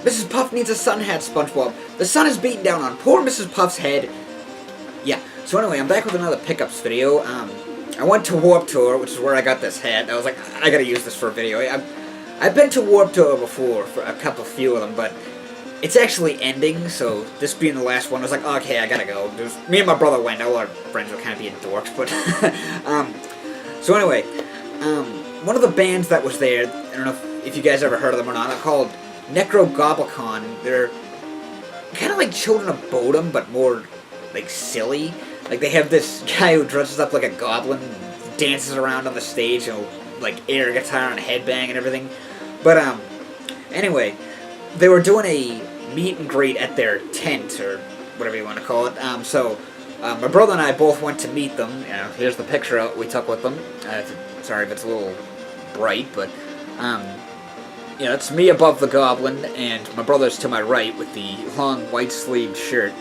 Mrs. Puff needs a sun hat, SpongeBob. The sun is beating down on poor Mrs. Puff's head. Yeah, so anyway, I'm back with another pickups video. I went to Warped Tour, which is where I got this hat. I was like, I gotta use this for a video. I've been to Warped Tour before, for a few of them, but it's actually ending, so this being the last one, I was like, okay, I gotta go. Me and my brother went. All our friends were kind of being dorks, but... so anyway, one of the bands that was there, I don't know if you guys ever heard of them or not, they're called Necrogoblicon. They're kind of like Children of Bodom, but more, like, silly. Like, they have this guy who dresses up like a goblin, dances around on the stage, and like, air guitar and headbang and everything. But, anyway, they were doing a meet and greet at their tent, or whatever you want to call it. My brother and I both went to meet them. Here's the picture we took with them. Sorry if it's a little bright, but, it's me above the goblin, and my brother's to my right with the long white-sleeved shirt.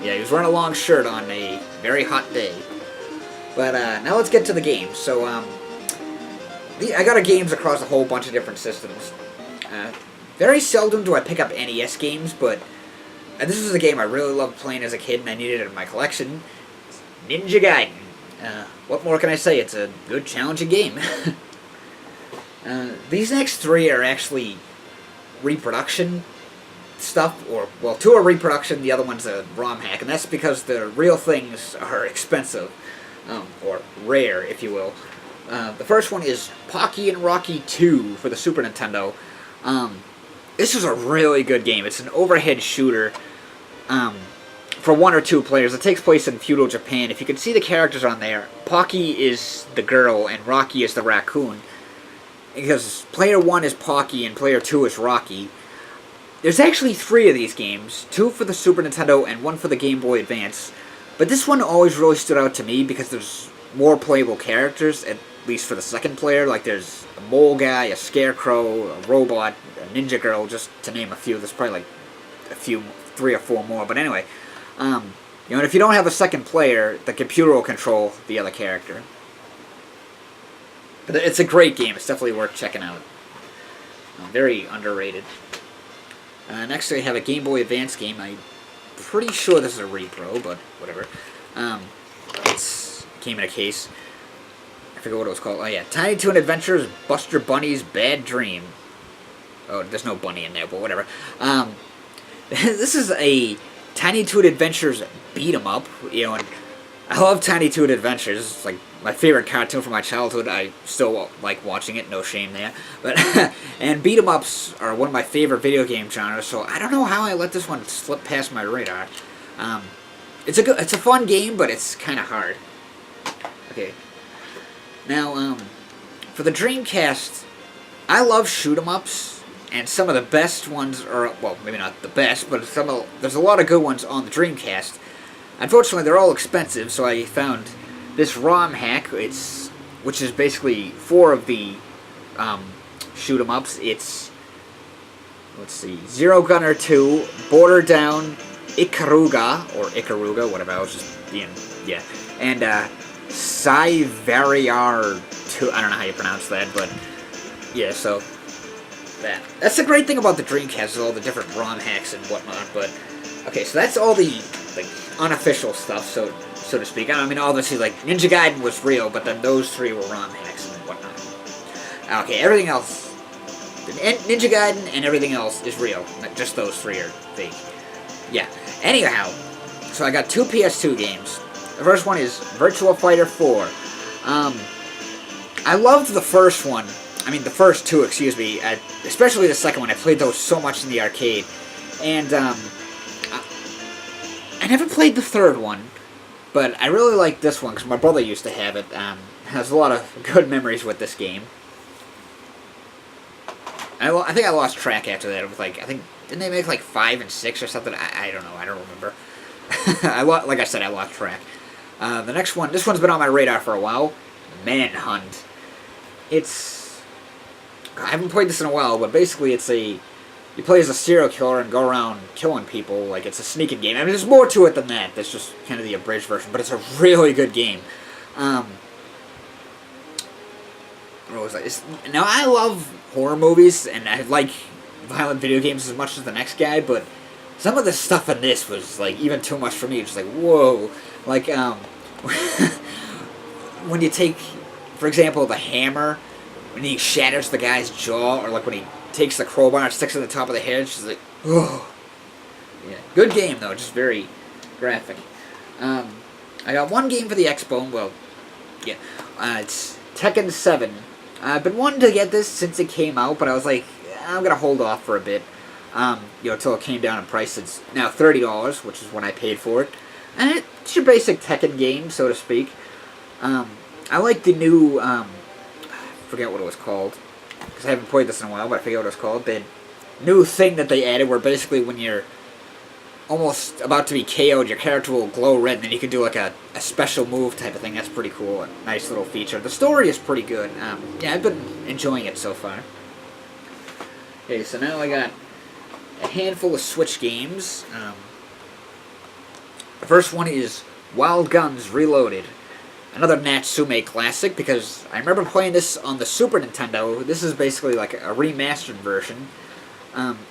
Yeah, he was wearing a long shirt on a very hot day. But, now let's get to the games. So, I got games across a whole bunch of different systems. Very seldom do I pick up NES games, but this was a game I really loved playing as a kid, and I needed it in my collection. Ninja Gaiden. What more can I say? It's a good, challenging game. These next three are actually reproduction stuff, or, well, two are reproduction, the other one's a ROM hack, and that's because the real things are expensive, or rare, if you will. The first one is Pocky and Rocky 2 for the Super Nintendo. This is a really good game. It's an overhead shooter for 1 or 2 players. It takes place in feudal Japan. If you can see the characters on there, Pocky is the girl and Rocky is the raccoon. Because player 1 is Pocky and player 2 is Rocky. There's actually 3 of these games, 2 for the Super Nintendo and 1 for the Game Boy Advance. But this one always really stood out to me because there's more playable characters, at least for the second player. Like, there's a mole guy, a scarecrow, a robot, a ninja girl, just to name a few. There's probably like a few, 3 or 4 more. But anyway, and if you don't have a second player, the computer will control the other character. But it's a great game. It's definitely worth checking out. Very underrated. Next, I have a Game Boy Advance game. I'm pretty sure this is a repro, but whatever. It came in a case. I forget what it was called. Oh, yeah. Tiny Toon Adventures Buster Bunny's Bad Dream. Oh, there's no bunny in there, but whatever. This is a Tiny Toon Adventures beat-em-up. And I love Tiny Toon Adventures. It's like my favorite cartoon from my childhood. I still like watching it, no shame there. But and beat-em-ups are one of my favorite video game genres, so I don't know how I let this one slip past my radar. It's a fun game, but it's kind of hard. Okay. Now, for the Dreamcast, I love shoot-em-ups, and some of the best ones are, well, maybe not the best, but there's a lot of good ones on the Dreamcast. Unfortunately, they're all expensive, so I found this ROM hack, which is basically 4 of the shoot-em-ups. It's, let's see, Zero Gunner 2, Border Down, Ikaruga, whatever, I was just being, yeah, and Cyvariar 2, I don't know how you pronounce that, but, yeah, so, that's the great thing about the Dreamcast, is all the different ROM hacks and whatnot, but, okay, so that's all the, like, unofficial stuff, so to speak. I mean, obviously, like, Ninja Gaiden was real, but then those 3 were ROM hacks and whatnot. Okay, everything else, Ninja Gaiden and everything else is real. Just those 3 are fake. Yeah. Anyhow, so I got 2 PS2 games. The first one is Virtua Fighter 4. I loved the first one. I mean, the first 2, excuse me. Especially the second one. I played those so much in the arcade. And, I never played the third one, but I really like this one because my brother used to have it. Has a lot of good memories with this game. I think I lost track after that. It was like, didn't they make like 5 and 6 or something? I don't know. I don't remember. Like I said, I lost track. The next one, this one's been on my radar for a while. Manhunt. I haven't played this in a while, but basically it's you play as a serial killer and go around killing people. Like, it's a sneaking game. I mean, there's more to it than that. That's just kind of the abridged version, but it's a really good game. What was that? Now, I love horror movies, and I like violent video games as much as the next guy, but some of the stuff in this was, like, even too much for me. Just like, whoa. Like, when you take, for example, the hammer, when he shatters the guy's jaw, or, like, when he takes the crowbar and sticks it at the top of the head, it's just like, whoa. Yeah, good game, though. Just very graphic. I got one game for the Xbone. Well, yeah. It's Tekken 7. I've been wanting to get this since it came out, but I was like, I'm going to hold off for a bit. Until it came down in price. It's now $30, which is what I paid for it. And it's your basic Tekken game, so to speak. I like the new, I forget what it was called, because I haven't played this in a while, but I forget what it was called. The new thing that they added where basically when you're almost about to be KO'd, your character will glow red, and then you can do like a special move type of thing. That's pretty cool. A nice little feature. The story is pretty good. Yeah, I've been enjoying it so far. Okay, so now I got a handful of Switch games. The first one is Wild Guns Reloaded. Another Natsume classic, because I remember playing this on the Super Nintendo. This is basically like a remastered version.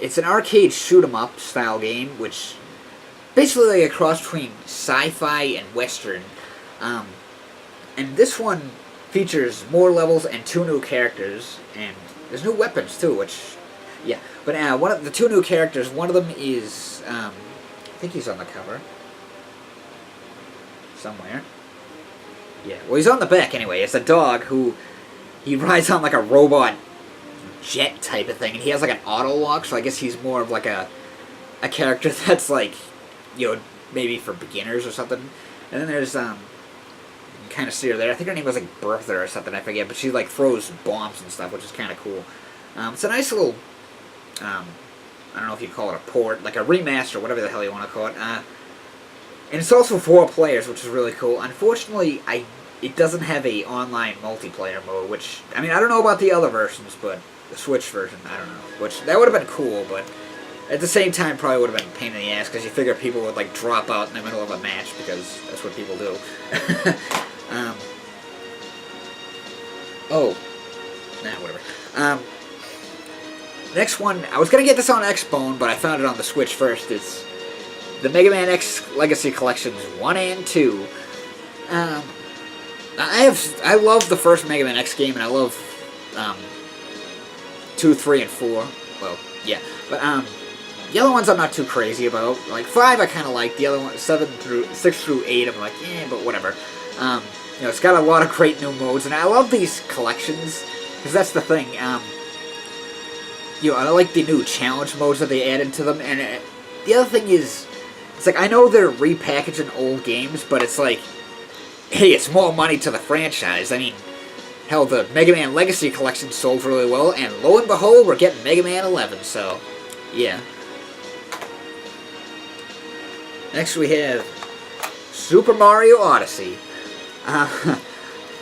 It's an arcade shoot-'em-up style game, which basically like a cross between sci-fi and western. And this one features more levels and 2 new characters, and there's new weapons too, which, yeah. But one of the 2 new characters, one of them is, I think he's on the cover somewhere. Yeah, well, he's on the back anyway. It's a dog who, he rides on like a robot jet type of thing, and he has like an auto lock, so I guess he's more of like a character that's like, you know, maybe for beginners or something. And then there's, you can kind of see her there. I think her name was like Bertha or something, I forget, but she like throws bombs and stuff, which is kind of cool. It's a nice little, I don't know if you call it a port, like a remaster, whatever the hell you want to call it. And it's also 4 players, which is really cool. Unfortunately, it doesn't have a online multiplayer mode, which, I mean, I don't know about the other versions, but the Switch version, I don't know. Which, that would have been cool, but at the same time, probably would have been a pain in the ass, because you figure people would, like, drop out in the middle of a match, because that's what people do. Whatever. Next one, I was going to get this on Xbone, but I found it on the Switch first. It's the Mega Man X Legacy Collections 1 and 2. I love the first Mega Man X game, and I love 2, 3, and 4. Well, yeah. But the other ones I'm not too crazy about. Like 5 I kind of like. The other one, 6 through 8, I'm like, but whatever. You know, it's got a lot of great new modes, and I love these collections, because that's the thing. You know, I like the new challenge modes that they added to them, and the other thing is, it's like, I know they're repackaging old games, but it's like, hey, it's more money to the franchise. I mean, hell, the Mega Man Legacy Collection sold really well, and lo and behold, we're getting Mega Man 11, so, yeah. Next we have Super Mario Odyssey. I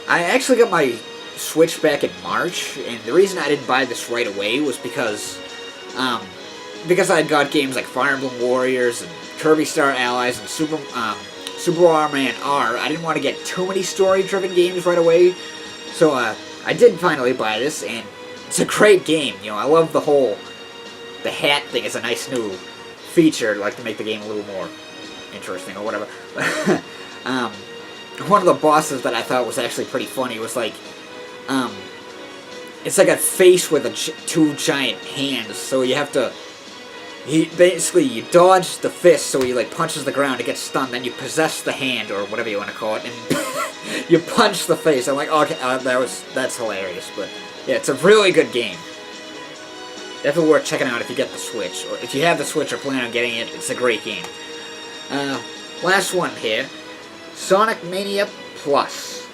actually got my Switch back in March, and the reason I didn't buy this right away was because I had got games like Fire Emblem Warriors and Kirby Star Allies and Super Mario Man R. I didn't want to get too many story-driven games right away, so I did finally buy this, and it's a great game. You know, I love the hat thing is a nice new feature, like to make the game a little more interesting or whatever. One of the bosses that I thought was actually pretty funny was like, it's like a face with 2 giant hands, so you have to, you dodge the fist, so he like punches the ground, it gets stunned, then you possess the hand, or whatever you want to call it, and you punch the face. I'm like, okay, that's hilarious, but yeah, it's a really good game. Definitely worth checking out if you get the Switch, or if you have the Switch or plan on getting it, it's a great game. Last one here, Sonic Mania Plus.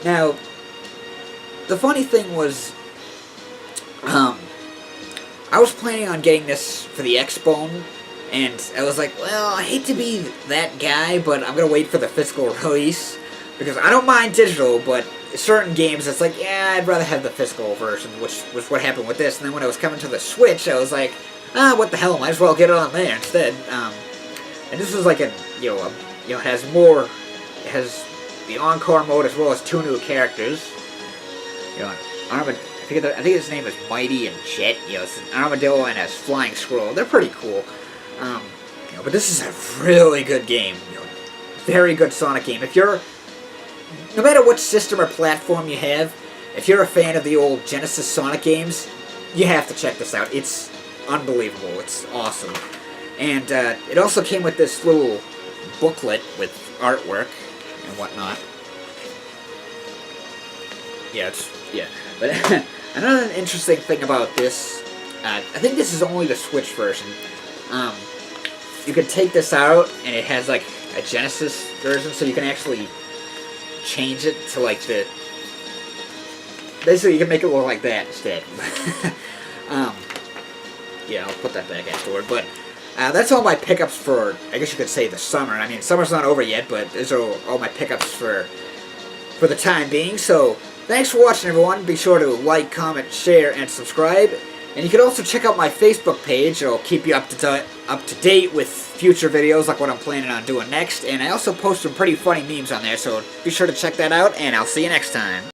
Now, the funny thing was, I was planning on getting this for the Xbone, and I was like, well, I hate to be that guy, but I'm going to wait for the physical release, because I don't mind digital, but certain games, it's like, yeah, I'd rather have the physical version, which was what happened with this. And then when I was coming to the Switch, I was like, what the hell, might as well get it on there instead. And this was like it has the Encore mode as well as 2 new characters. You know, if think his name is Mighty and Jet. You know, it's an armadillo and a flying squirrel. They're pretty cool. You know, but this is a really good game. You know, very good Sonic game. If you're, no matter what system or platform you have, if you're a fan of the old Genesis Sonic games, you have to check this out. It's unbelievable. It's awesome. And it also came with this little booklet with artwork and whatnot. Yeah. But another interesting thing about this, I think this is only the Switch version. You can take this out, and it has like a Genesis version, so you can actually change it to like the. Basically, you can make it look like that instead. Yeah, I'll put that back afterward. But that's all my pickups for, I guess you could say, the summer. I mean, summer's not over yet, but those are all my pickups for the time being. So, thanks for watching, everyone. Be sure to like, comment, share, and subscribe. And you can also check out my Facebook page. It'll keep you up to date with future videos like what I'm planning on doing next. And I also post some pretty funny memes on there, so be sure to check that out, and I'll see you next time.